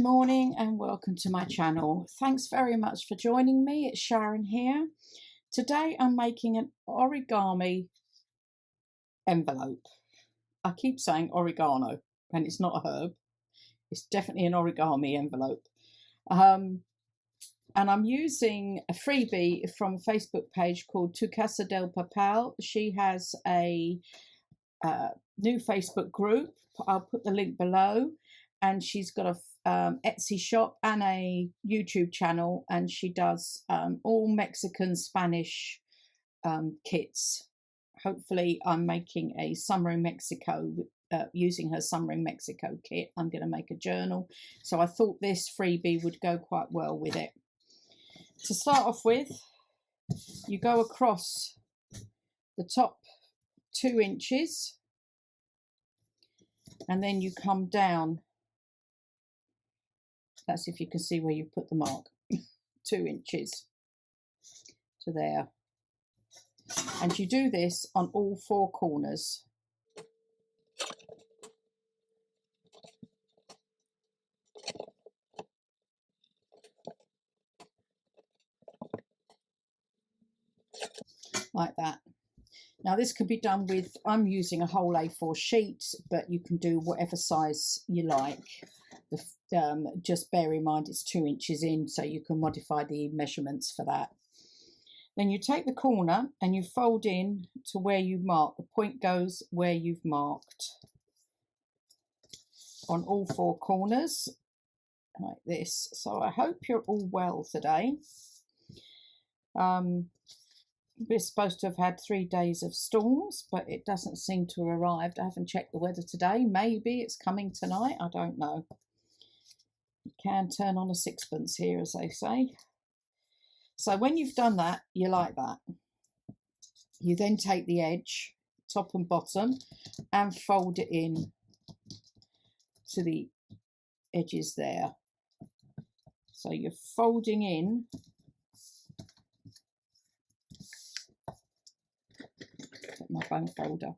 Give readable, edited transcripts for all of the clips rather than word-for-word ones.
morning and welcome to my channel. Thanks very much for joining me. It's Sharon here. Today I'm making an origami envelope. I keep saying oregano and it's not a herb. It's definitely an origami envelope. And I'm using a freebie from a Facebook page called Tu Casa del Papel. She has a new Facebook group. I'll put the link below. And she's got a Etsy shop and a YouTube channel, and she does all Mexican Spanish kits. Hopefully I'm making a Summer in Mexico using her Summer in Mexico kit. I'm going to make a journal, so I thought this freebie would go quite well with it. To start off with, you go across the top 2 inches and then you come down. That's if you can see where you put the mark. 2 inches to there. And you do this on all 4 corners. Like that. Now this can be done with, I'm using a whole A4 sheet, but you can do whatever size you like. Just bear in mind it's 2 inches in, so you can modify the measurements for that. Then you take the corner and you fold in to where you mark. The point goes where you've marked on all 4 corners like this. So I hope you're all well today. We're supposed to have had 3 days of storms, but it doesn't seem to have arrived. I haven't checked the weather today. Maybe it's coming tonight. I don't know. You can turn on a sixpence here, as they say. So when you've done that, you like that. You then take the edge, top and bottom, and fold it in to the edges there. So you're folding in. Get my bone folder.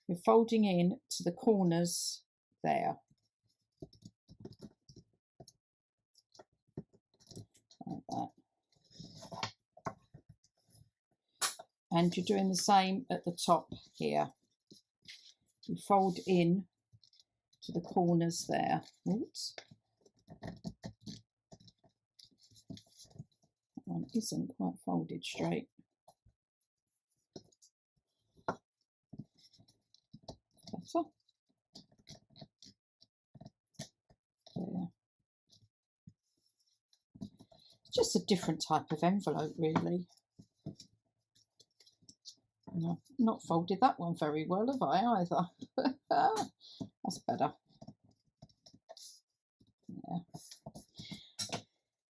You're folding in to the corners there. Like that. And you're doing the same at the top here. You fold in to the corners there. Oops. That one isn't quite folded straight. Better. There. Just a different type of envelope, really. No, not folded that one very well, have I, either? That's better. Yeah.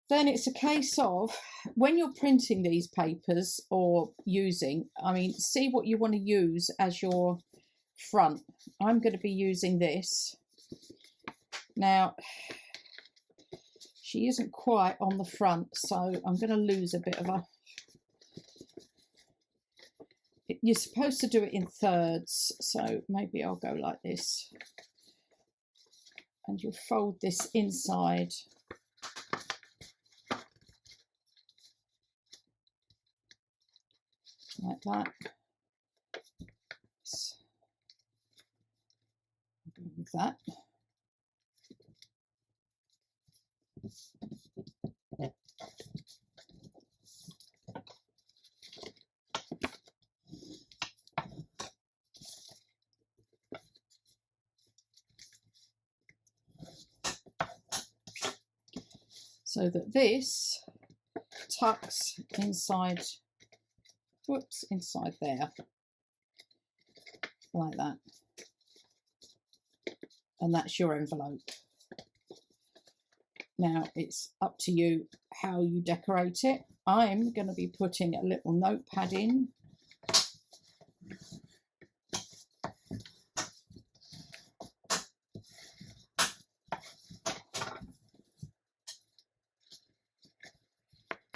Then it's a case of, when you're printing these papers or using, see what you want to use as your front. I'm going to be using this. Now, she isn't quite on the front, so I'm going to lose a bit of a... You're supposed to do it in thirds, so maybe I'll go like this. And you fold this inside. Like that. With that. So that this tucks inside, whoops, inside there, like that. And that's your envelope. Now it's up to you how you decorate it. I'm going to be putting a little notepad in.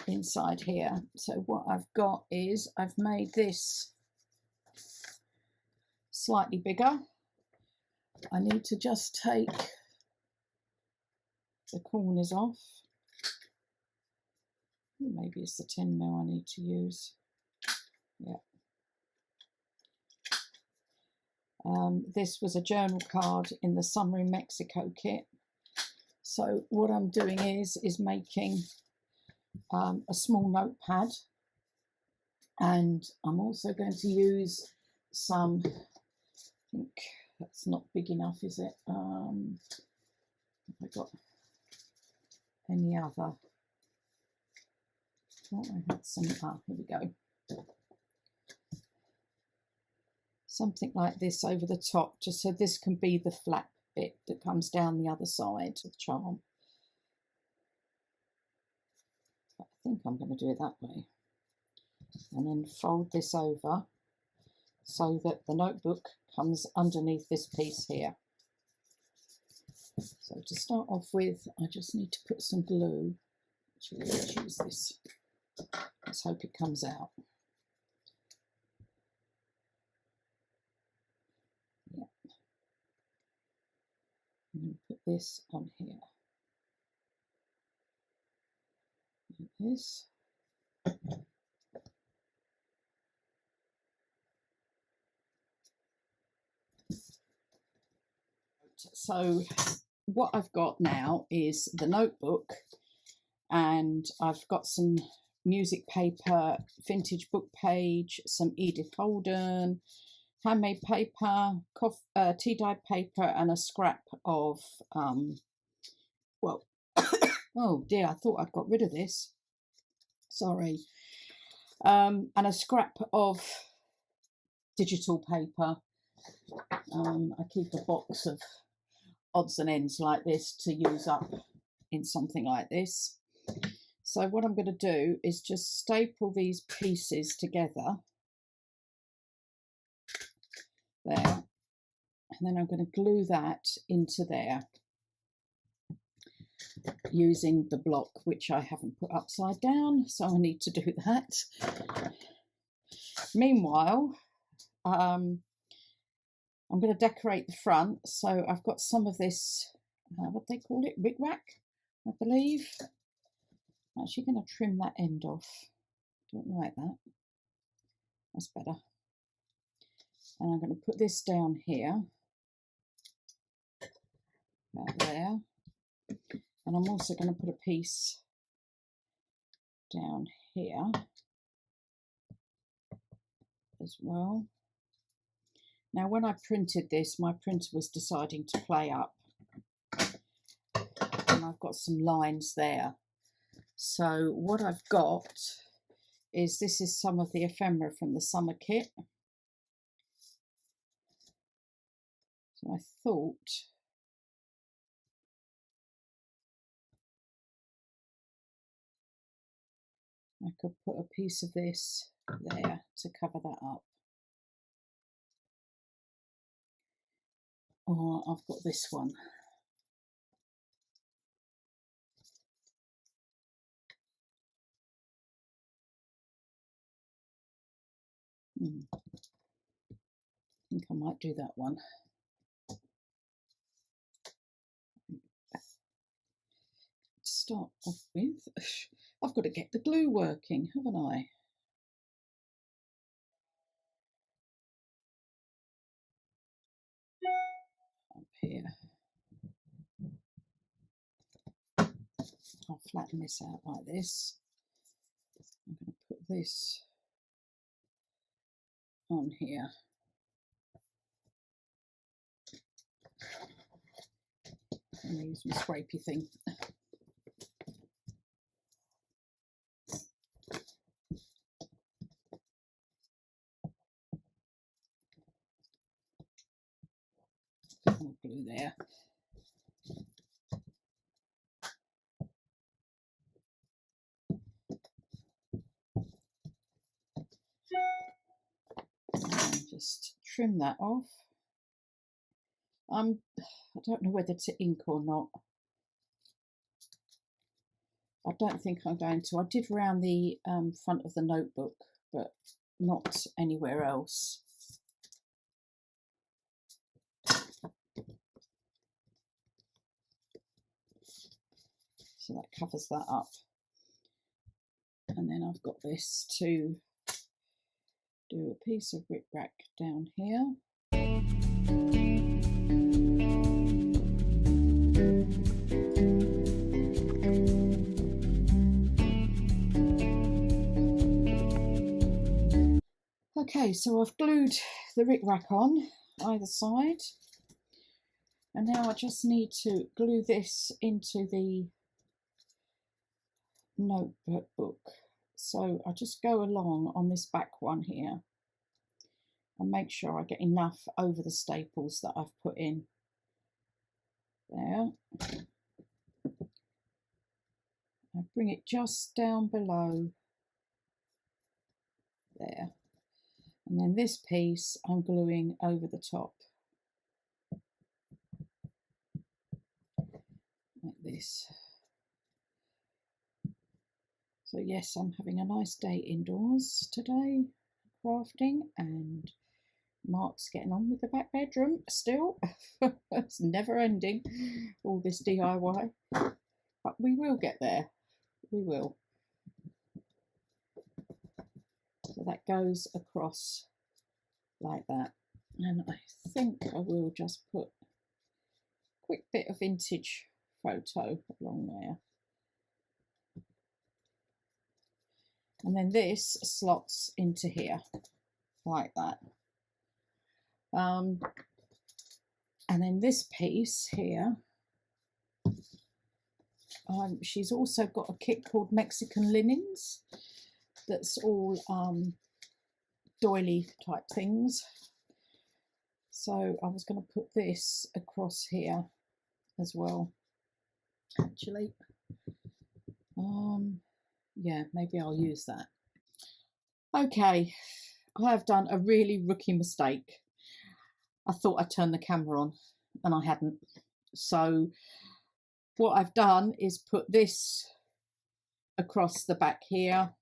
Inside here. So what I've got is I've made this slightly bigger. I need to just take the corners off. Maybe it's the 10mm I need to use. Yeah. This was a journal card in the Summer in Mexico kit. So what I'm doing is making a small notepad, and I'm also going to use some, I think that's not big enough, is it? Have I got any other? Oh, I had some, here we go. Something like this over the top, just so this can be the flap bit that comes down the other side of the charm. I think I'm going to do it that way. And then fold this over so that the notebook comes underneath this piece here. So to start off with, I just need to put some glue. Actually, let's use this. Let's hope it comes out. Yeah. I'm going to put this on here. Like this. So what I've got now is the notebook, and I've got some music paper, vintage book page, some Edith Holden, handmade paper, tea dyed paper, and a scrap of, well, oh dear, I thought I'd got rid of this. Sorry. And a scrap of digital paper. I keep a box of odds and ends like this to use up in something like this. So what I'm going to do is just staple these pieces together there, and then I'm going to glue that into there using the block, which I haven't put upside down, so I need to do that. Meanwhile, I'm going to decorate the front, so I've got some of this, what they call it, rickrack, I believe. I'm actually going to trim that end off. Don't like that. That's better. And I'm going to put this down here, about there. And I'm also going to put a piece down here as well. Now, when I printed this, my printer was deciding to play up, and I've got some lines there. So what I've got is, this is some of the ephemera from the summer kit. So I thought I could put a piece of this there to cover that up. Or I've got this one. I think I might do that one. To start off with, I've got to get the glue working, haven't I? Up here. I'll flatten this out like this. I'm going to put this on here. I'm going to use my scrapey thing. Put more glue there. And just trim that off. I don't know whether to ink or not. I don't think I'm going to. I did round the front of the notebook, but not anywhere else. So that covers that up. And then I've got this to do a piece of rickrack down here. Okay, so I've glued the rickrack on either side, and now I just need to glue this into the notebook. So I just go along on this back one here and make sure I get enough over the staples that I've put in there. I bring it just down below there. And then this piece I'm gluing over the top, like this. So yes, I'm having a nice day indoors today, crafting, and Mark's getting on with the back bedroom still. It's never ending, all this DIY. But we will get there, we will. So that goes across like that. And I think I will just put a quick bit of vintage photo along there. And then this slots into here, like that. And then this piece here, she's also got a kit called Mexican Linens. That's all doily type things. So I was going to put this across here as well, actually. Yeah, maybe I'll use that. Okay, I have done a really rookie mistake. I thought I'd turn the camera on and I hadn't. So what I've done is put this across the back here.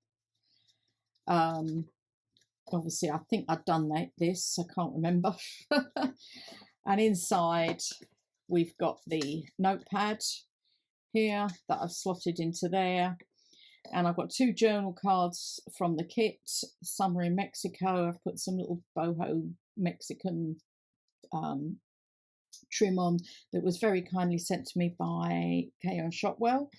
Obviously I think I've done this, I can't remember. And inside we've got the notepad here that I've slotted into there, and I've got 2 journal cards from the kit. Summer in Mexico, I've put some little boho Mexican trim on that was very kindly sent to me by Kay Shotwell.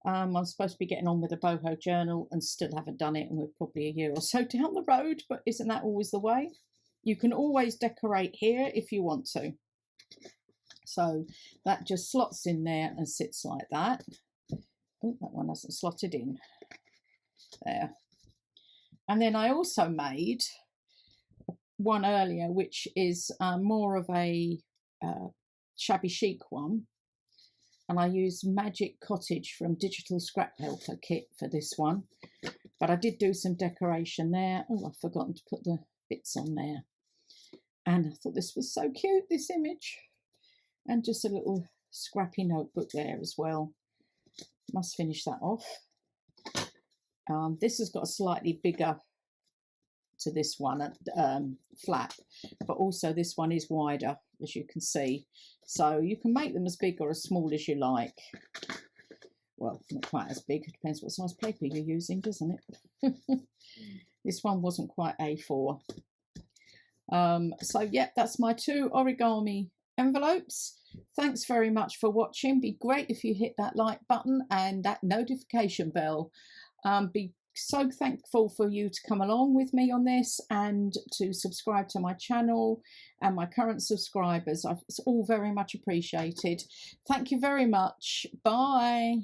I'm supposed to be getting on with a boho journal and still haven't done it, and we're probably a year or so down the road, but isn't that always the way? You can always decorate here if you want to. So that just slots in there and sits like that. Oh, that one hasn't slotted in. There. And then I also made one earlier, which is more of a shabby chic one. And I used Magic Cottage from Digital Scrap Helper kit for this one. But I did do some decoration there. Oh, I've forgotten to put the bits on there. And I thought this was so cute, this image. And just a little scrappy notebook there as well. Must finish that off. This has got a slightly bigger to this one flap, but also this one is wider, as you can see. So you can make them as big or as small as you like. Well, not quite as big. It depends what size paper you're using, doesn't it? This one wasn't quite A4. So yeah, that's my 2 origami envelopes. Thanks very much for watching. Be great if you hit that like button and that notification bell. Be so thankful for you to come along with me on this and to subscribe to my channel, and my current subscribers. It's all very much appreciated. Thank you very much. Bye.